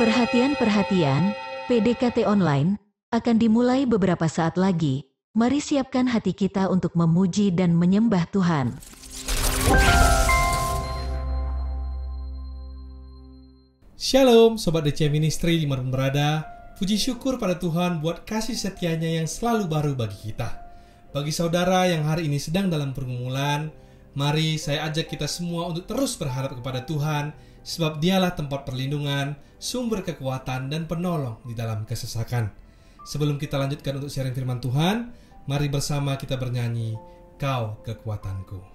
Perhatian, PDKT Online akan dimulai beberapa saat lagi. Mari siapkan hati kita untuk memuji dan menyembah Tuhan. Shalom Sobat DC Ministry dimanapun berada. Puji syukur pada Tuhan buat kasih setianya yang selalu baru bagi kita. Bagi saudara yang hari ini sedang dalam pergumulan, mari saya ajak kita semua untuk terus berharap kepada Tuhan, sebab Dialah tempat perlindungan, sumber kekuatan dan penolong di dalam kesesakan. Sebelum kita lanjutkan untuk sharing firman Tuhan, mari bersama kita bernyanyi, Kau Kekuatanku.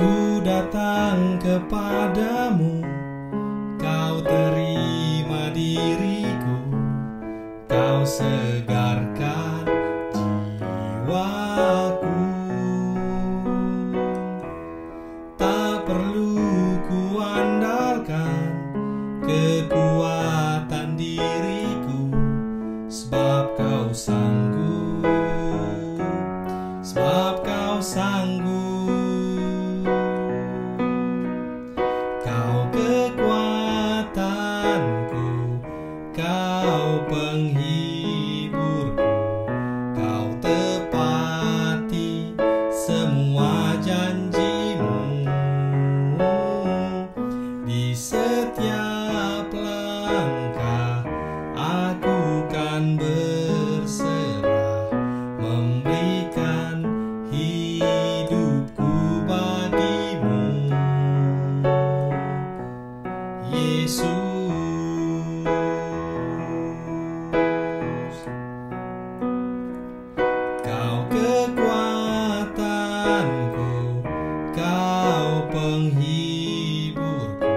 Ku datang kepadamu, Kau terima diriku, Kau segarkan jiwaku. Tak perlu ku andalkan kekuatan diriku, sebab Kau sanggup, sebab Kau sanggup. Kau kekuatanku, Kau penghiburku, Kau tepati semua janjimu. Di setiap langkah aku kan berserah, memberikan hidupku bagimu, Yesus. Kau kekuatanku, Kau penghiburku,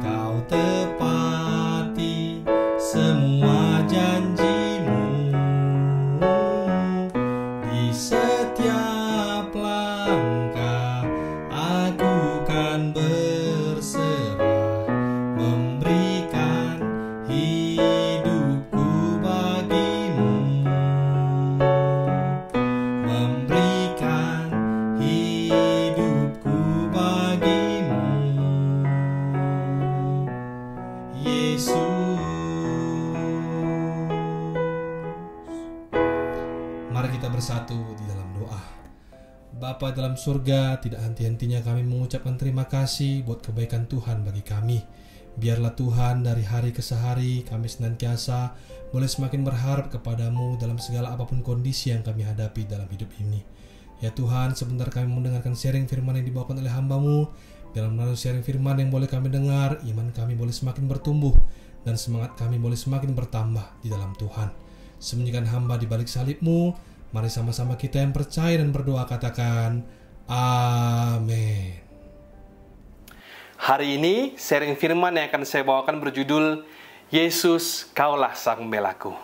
Kau tepati semua janjimu. Di setiap langkah aku kan berserah, memberikan hidupku bagimu, memberikan hidupku bagimu, Yesus. Mari kita bersatu di dalam doa. Bapa dalam surga, tidak henti-hentinya kami mengucapkan terima kasih buat kebaikan Tuhan bagi kami. Biarlah Tuhan dari hari ke hari kami senantiasa boleh semakin berharap kepadamu dalam segala apapun kondisi yang kami hadapi dalam hidup ini. Ya Tuhan, sebentar kami mendengarkan sharing firman yang dibawakan oleh hamba-Mu. Dalam melalui sharing firman yang boleh kami dengar, iman kami boleh semakin bertumbuh dan semangat kami boleh semakin bertambah di dalam Tuhan. Sembunyikan hamba di balik salib-Mu. Mari sama-sama kita yang percaya dan berdoa katakan, Amin. Hari ini sharing firman yang akan saya bawakan berjudul Yesus, Kaulah Sang Pembelaku.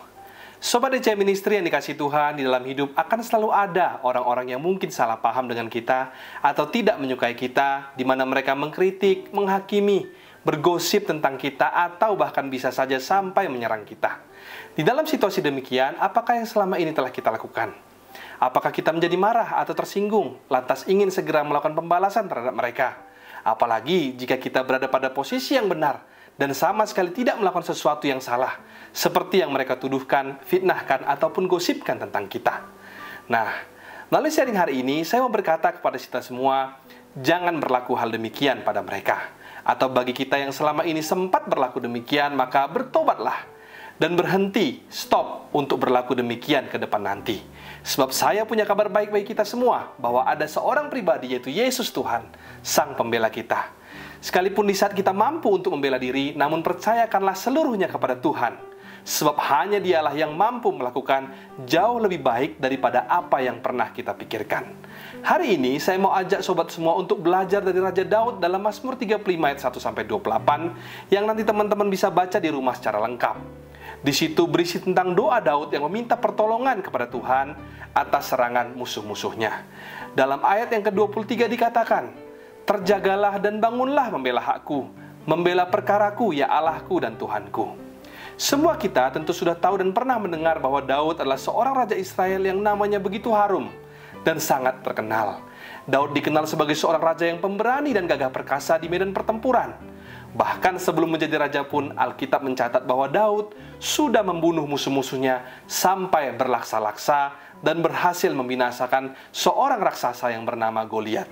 Sobat DC Ministry yang dikasihi Tuhan, di dalam hidup akan selalu ada orang-orang yang mungkin salah paham dengan kita atau tidak menyukai kita, di mana mereka mengkritik, menghakimi, bergosip tentang kita, atau bahkan bisa saja sampai menyerang kita. Di dalam situasi demikian, apakah yang selama ini telah kita lakukan? Apakah kita menjadi marah atau tersinggung, lantas ingin segera melakukan pembalasan terhadap mereka? Apalagi jika kita berada pada posisi yang benar dan sama sekali tidak melakukan sesuatu yang salah, seperti yang mereka tuduhkan, fitnahkan, ataupun gosipkan tentang kita. Nah, melalui sharing hari ini, saya mau berkata kepada kita semua, jangan berlaku hal demikian pada mereka. Atau bagi kita yang selama ini sempat berlaku demikian, maka bertobatlah dan berhenti, stop untuk berlaku demikian ke depan nanti. Sebab saya punya kabar baik bagi kita semua, bahwa ada seorang pribadi, yaitu Yesus Tuhan, Sang Pembela kita. Sekalipun di saat kita mampu untuk membela diri, namun percayakanlah seluruhnya kepada Tuhan. Sebab hanya Dialah yang mampu melakukan jauh lebih baik daripada apa yang pernah kita pikirkan. Hari ini saya mau ajak sobat semua untuk belajar dari Raja Daud dalam Mazmur 35 ayat 1-28, yang nanti teman-teman bisa baca di rumah secara lengkap. Di situ berisi tentang doa Daud yang meminta pertolongan kepada Tuhan atas serangan musuh-musuhnya. Dalam ayat yang ke-23 dikatakan, "Terjagalah dan bangunlah membela hakku, membela perkaraku, ya Allahku dan Tuhanku. Semua kita tentu sudah tahu dan pernah mendengar bahwa Daud adalah seorang raja Israel yang namanya begitu harum dan sangat terkenal. Daud dikenal sebagai seorang raja yang pemberani dan gagah perkasa di medan pertempuran. Bahkan sebelum menjadi raja pun, Alkitab mencatat bahwa Daud sudah membunuh musuh-musuhnya sampai berlaksa-laksa dan berhasil membinasakan seorang raksasa yang bernama Goliat.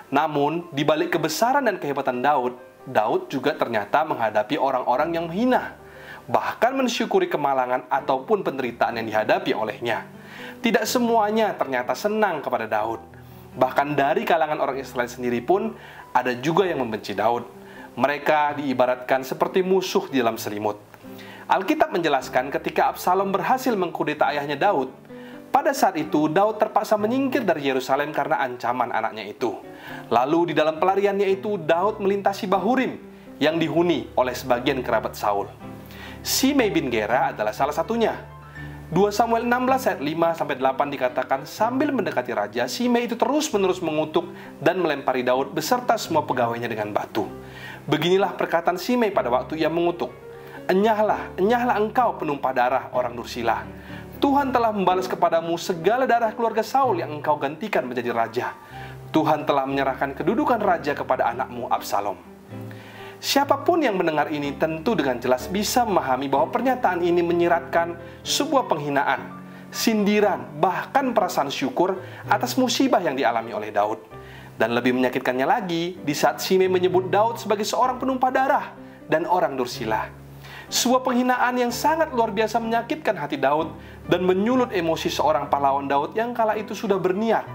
Namun, di balik kebesaran dan kehebatan Daud, Daud juga ternyata menghadapi orang-orang yang menghina, bahkan mensyukuri kemalangan ataupun penderitaan yang dihadapi olehnya. Tidak semuanya ternyata senang kepada Daud. Bahkan dari kalangan orang Israel sendiri pun, ada juga yang membenci Daud. Mereka diibaratkan seperti musuh di dalam selimut. Alkitab menjelaskan ketika Absalom berhasil mengkudeta ayahnya Daud, pada saat itu Daud terpaksa menyingkir dari Yerusalem karena ancaman anaknya itu. Lalu di dalam pelariannya itu, Daud melintasi Bahurim yang dihuni oleh sebagian kerabat Saul. Shimei bin Gera adalah salah satunya. 2 Samuel 16 ayat 5-8 dikatakan, sambil mendekati raja, Shimei itu terus-menerus mengutuk dan melempari Daud beserta semua pegawainya dengan batu. Beginilah perkataan Shimei pada waktu ia mengutuk, Enyahlah engkau penumpah darah orang Dursila. Tuhan telah membalas kepadamu segala darah keluarga Saul yang engkau gantikan menjadi raja. Tuhan telah menyerahkan kedudukan raja kepada anakmu Absalom. Siapapun yang mendengar ini tentu dengan jelas bisa memahami bahwa pernyataan ini menyiratkan sebuah penghinaan, sindiran, bahkan perasaan syukur atas musibah yang dialami oleh Daud. Dan lebih menyakitkannya lagi, di saat Shimei menyebut Daud sebagai seorang penumpah darah dan orang Dursila. Sebuah penghinaan yang sangat luar biasa menyakitkan hati Daud dan menyulut emosi seorang pahlawan Daud yang kala itu sudah berniat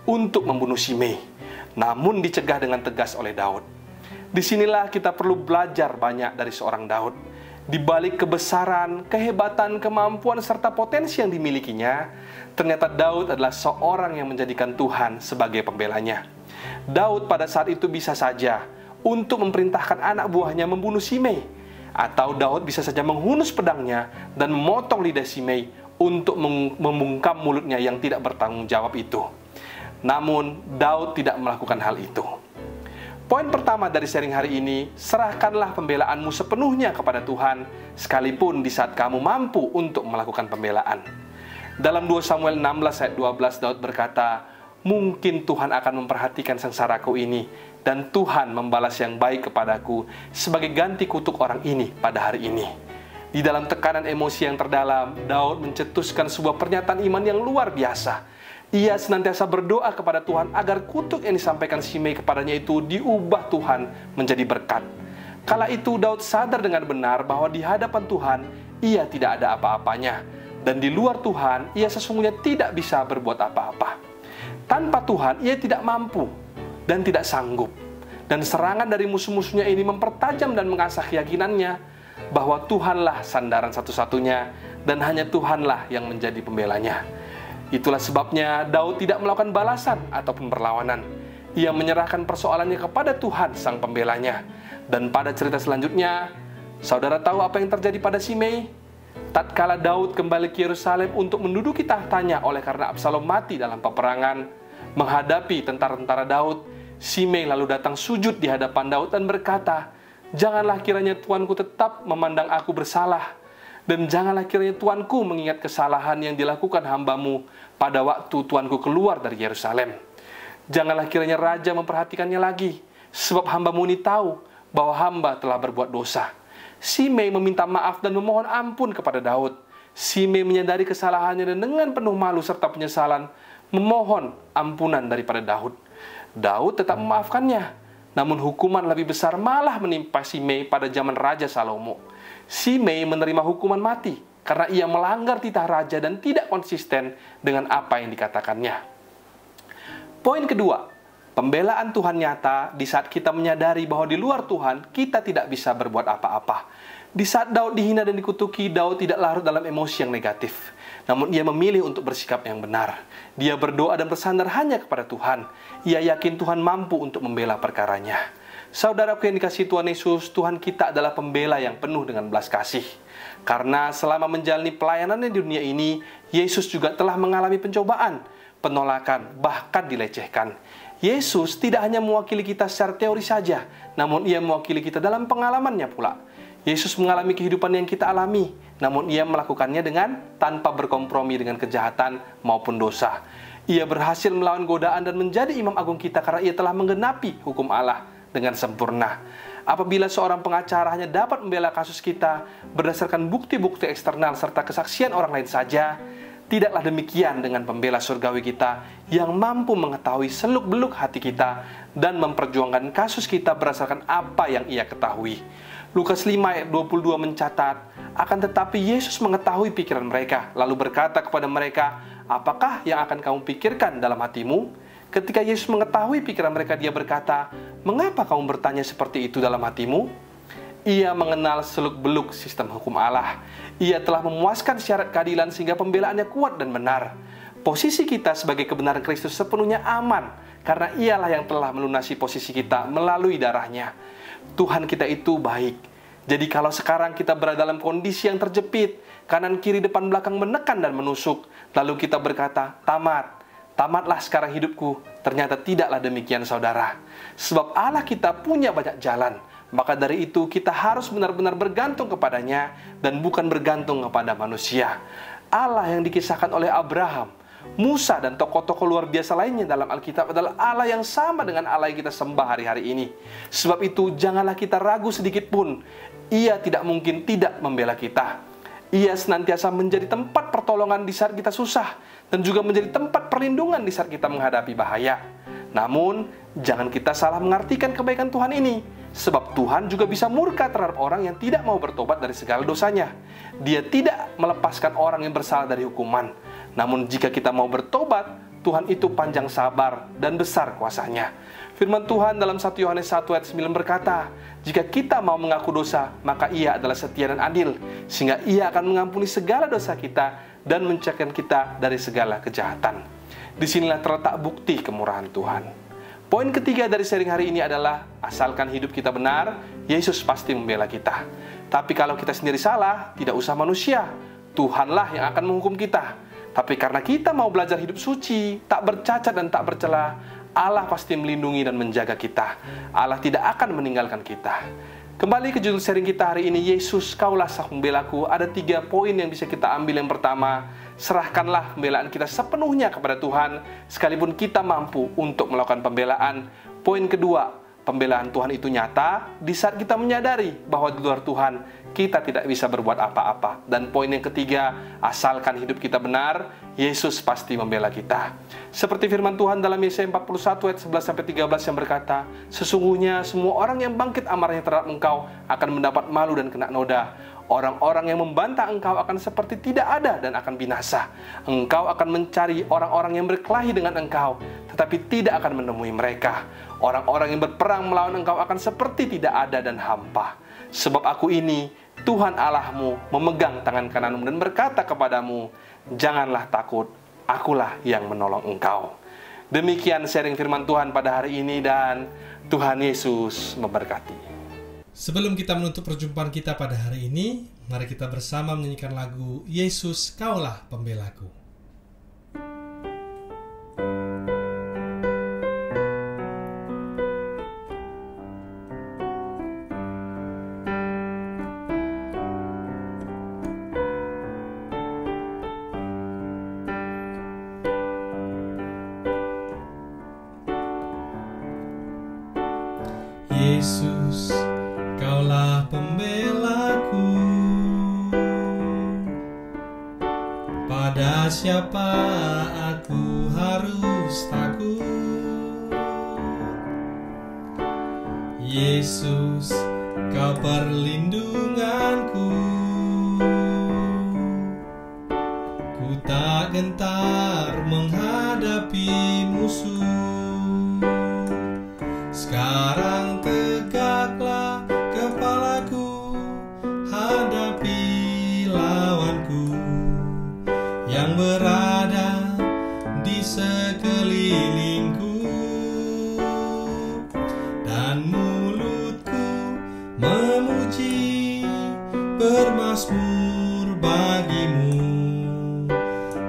untuk membunuh Shimei, namun dicegah dengan tegas oleh Daud. Disinilah kita perlu belajar banyak dari seorang Daud. Di balik kebesaran, kehebatan, kemampuan, serta potensi yang dimilikinya, ternyata Daud adalah seorang yang menjadikan Tuhan sebagai pembelanya. Daud pada saat itu bisa saja untuk memerintahkan anak buahnya membunuh Shimei, atau Daud bisa saja menghunus pedangnya dan memotong lidah Shimei untuk membungkam mulutnya yang tidak bertanggung jawab itu. Namun, Daud tidak melakukan hal itu. Poin pertama dari sharing hari ini, serahkanlah pembelaanmu sepenuhnya kepada Tuhan, sekalipun di saat kamu mampu untuk melakukan pembelaan. Dalam 2 Samuel 16 ayat 12, Daud berkata, mungkin Tuhan akan memperhatikan sengsaraku ini, dan Tuhan membalas yang baik kepadaku sebagai ganti kutuk orang ini pada hari ini. Di dalam tekanan emosi yang terdalam, Daud mencetuskan sebuah pernyataan iman yang luar biasa. Ia senantiasa berdoa kepada Tuhan agar kutuk yang disampaikan Shimei kepadanya itu diubah Tuhan menjadi berkat. Kala itu Daud sadar dengan benar bahwa di hadapan Tuhan ia tidak ada apa-apanya, dan di luar Tuhan ia sesungguhnya tidak bisa berbuat apa-apa. Tanpa Tuhan ia tidak mampu dan tidak sanggup. Dan serangan dari musuh-musuhnya ini mempertajam dan mengasah keyakinannya bahwa Tuhanlah sandaran satu-satunya dan hanya Tuhanlah yang menjadi pembelanya. Itulah sebabnya Daud tidak melakukan balasan ataupun perlawanan. Ia menyerahkan persoalannya kepada Tuhan sang pembelanya. Dan pada cerita selanjutnya, saudara tahu apa yang terjadi pada Shimei? Tatkala Daud kembali ke Yerusalem untuk menduduki tahtanya oleh karena Absalom mati dalam peperangan, menghadapi tentara-tentara Daud, Shimei lalu datang sujud di hadapan Daud dan berkata, janganlah kiranya Tuanku tetap memandang aku bersalah, dan janganlah kiranya Tuanku mengingat kesalahan yang dilakukan hambamu pada waktu Tuanku keluar dari Yerusalem. Janganlah kiranya Raja memperhatikannya lagi, sebab hambamu ini tahu bahwa hamba telah berbuat dosa. Shimei meminta maaf dan memohon ampun kepada Daud. Shimei menyadari kesalahannya dan dengan penuh malu serta penyesalan memohon ampunan daripada Daud. Daud tetap memaafkannya, namun hukuman lebih besar malah menimpa Shimei pada zaman Raja Salomo. Shimei menerima hukuman mati karena ia melanggar titah raja dan tidak konsisten dengan apa yang dikatakannya. Poin kedua, pembelaan Tuhan nyata di saat kita menyadari bahwa di luar Tuhan kita tidak bisa berbuat apa-apa. Di saat Daud dihina dan dikutuki, Daud tidak larut dalam emosi yang negatif. Namun ia memilih untuk bersikap yang benar. Dia berdoa dan bersandar hanya kepada Tuhan. Ia yakin Tuhan mampu untuk membela perkaranya. Saudaraku yang dikasihi Tuhan Yesus, Tuhan kita adalah pembela yang penuh dengan belas kasih. Karena selama menjalani pelayanannya di dunia ini, Yesus juga telah mengalami pencobaan. penolakan, bahkan dilecehkan. Yesus tidak hanya mewakili kita secara teori saja, namun Ia mewakili kita dalam pengalamannya pula. Yesus mengalami kehidupan yang kita alami, namun Ia melakukannya tanpa berkompromi dengan kejahatan maupun dosa. Ia berhasil melawan godaan dan menjadi imam agung kita karena Ia telah menggenapi hukum Allah dengan sempurna. Apabila seorang pengacara hanya dapat membela kasus kita berdasarkan bukti-bukti eksternal serta kesaksian orang lain saja, tidaklah demikian dengan pembela surgawi kita yang mampu mengetahui seluk-beluk hati kita dan memperjuangkan kasus kita berdasarkan apa yang Ia ketahui. Lukas 5 ayat 22 mencatat, akan tetapi Yesus mengetahui pikiran mereka, lalu berkata kepada mereka, apakah yang akan kamu pikirkan dalam hatimu? Ketika Yesus mengetahui pikiran mereka, Dia berkata, mengapa kamu bertanya seperti itu dalam hatimu? Ia mengenal seluk-beluk sistem hukum Allah. Ia telah memuaskan syarat keadilan sehingga pembelaannya kuat dan benar. Posisi kita sebagai kebenaran Kristus sepenuhnya aman, karena Ialah yang telah melunasi posisi kita melalui darahnya. Tuhan kita itu baik. Jadi kalau sekarang kita berada dalam kondisi yang terjepit, kanan kiri depan belakang menekan dan menusuk, lalu kita berkata, tamatlah sekarang hidupku. Ternyata tidaklah demikian, saudara. Sebab Allah kita punya banyak jalan. Maka dari itu kita harus benar-benar bergantung kepadanya dan bukan bergantung kepada manusia. Allah yang dikisahkan oleh Abraham, Musa dan tokoh-tokoh luar biasa lainnya dalam Alkitab adalah Allah yang sama dengan Allah yang kita sembah hari-hari ini. Sebab itu janganlah kita ragu sedikit pun. Ia tidak mungkin tidak membela kita. Ia senantiasa menjadi tempat pertolongan di saat kita susah dan juga menjadi tempat perlindungan di saat kita menghadapi bahaya. Namun, jangan kita salah mengartikan kebaikan Tuhan ini. Sebab Tuhan juga bisa murka terhadap orang yang tidak mau bertobat dari segala dosanya. Dia tidak melepaskan orang yang bersalah dari hukuman. Namun jika kita mau bertobat, Tuhan itu panjang sabar dan besar kuasanya. Firman Tuhan dalam 1 Yohanes 1 ayat 9 berkata, jika kita mau mengaku dosa, maka Ia adalah setia dan adil, sehingga Ia akan mengampuni segala dosa kita dan mencegah kita dari segala kejahatan. Disinilah terletak bukti kemurahan Tuhan. Poin ketiga dari sharing hari ini adalah, asalkan hidup kita benar, Yesus pasti membela kita. Tapi kalau kita sendiri salah, tidak usah manusia. Tuhanlah yang akan menghukum kita. Tapi karena kita mau belajar hidup suci, tak bercacat dan tak bercela, Allah pasti melindungi dan menjaga kita. Allah tidak akan meninggalkan kita. Kembali ke judul sharing kita hari ini, Yesus, Kaulah Sang Pembelaku. Ada 3 poin yang bisa kita ambil. Yang pertama, serahkanlah pembelaan kita sepenuhnya kepada Tuhan, sekalipun kita mampu untuk melakukan pembelaan. Poin kedua, pembelaan Tuhan itu nyata di saat kita menyadari bahwa di luar Tuhan kita tidak bisa berbuat apa-apa. Dan poin yang ketiga, asalkan hidup kita benar, Yesus pasti membela kita. Seperti firman Tuhan dalam Yesaya 41 ayat 11-13 yang berkata, sesungguhnya semua orang yang bangkit amarahnya terhadap engkau akan mendapat malu dan kena noda. Orang-orang yang membantah engkau akan seperti tidak ada dan akan binasa. Engkau akan mencari orang-orang yang berkelahi dengan engkau, tetapi tidak akan menemui mereka. Orang-orang yang berperang melawan engkau akan seperti tidak ada dan hampa. Sebab aku ini, Tuhan Allahmu, memegang tangan kananmu dan berkata kepadamu, janganlah takut, akulah yang menolong engkau. Demikian sharing firman Tuhan pada hari ini, dan Tuhan Yesus memberkati. Sebelum kita menutup perjumpaan kita pada hari ini, mari kita bersama menyanyikan lagu Yesus, Kaulah Pembelaku. Yesus, Kaulah pembelaku, pada siapa aku harus takut? Yesus, Kau perlindunganku, ku tak gentar menghadapi musuh. Sekarang tegaklah kepalaku, hadapi lawanku yang berada di sekelilingku, dan mulutku memuji bermazmur bagimu,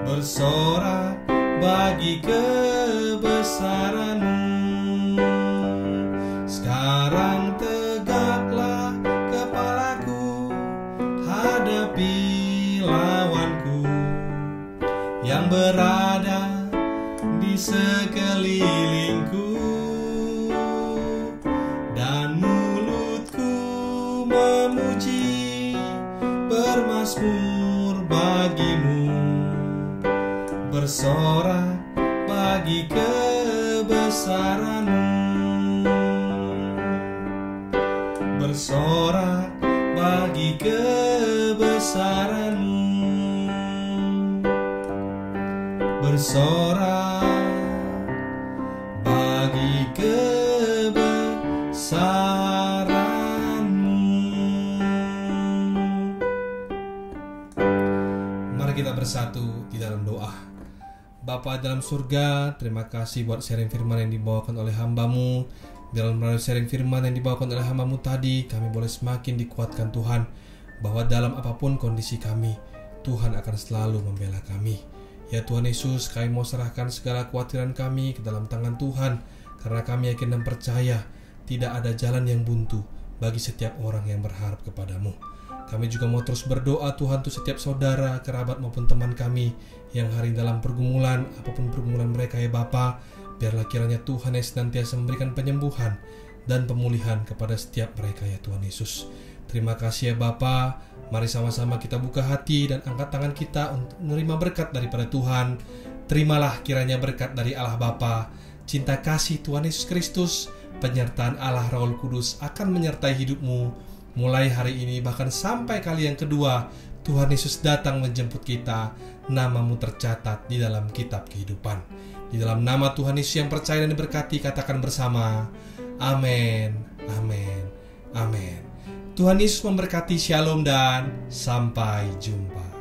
bersorak bagi sekelilingku, dan mulutku memuji, bermazmur bagimu, bersorak bagi kebesaran-Mu, bersorak bagi kebesaran-Mu, bersorak bagi kebesaran-Mu. Mari kita bersatu di dalam doa. Bapa dalam surga, terima kasih buat sharing firman yang dibawakan oleh hamba-Mu. Dalam sharing firman yang dibawakan oleh hamba-Mu tadi, kami boleh semakin dikuatkan Tuhan, bahwa dalam apapun kondisi kami, Tuhan akan selalu membela kami. Ya Tuhan Yesus, kami mau serahkan segala kekhawatiran kami ke dalam tangan Tuhan, karena kami yakin dan percaya tidak ada jalan yang buntu bagi setiap orang yang berharap kepadamu. Kami juga mau terus berdoa Tuhan untuk setiap saudara, kerabat maupun teman kami yang hari dalam pergumulan, apapun pergumulan mereka ya Bapa, biarlah kiranya Tuhan yang senantiasa memberikan penyembuhan dan pemulihan kepada setiap mereka ya Tuhan Yesus. Terima kasih ya Bapa. Mari sama-sama kita buka hati dan angkat tangan kita untuk menerima berkat daripada Tuhan. Terimalah kiranya berkat dari Allah Bapa, cinta kasih Tuhan Yesus Kristus, penyertaan Allah Roh Kudus akan menyertai hidupmu mulai hari ini, bahkan sampai kali yang kedua Tuhan Yesus datang menjemput kita. Namamu tercatat di dalam kitab kehidupan. Di dalam nama Tuhan Yesus yang percaya dan diberkati, katakan bersama, amin, amin, amin. Tuhan Yesus memberkati. Shalom dan sampai jumpa.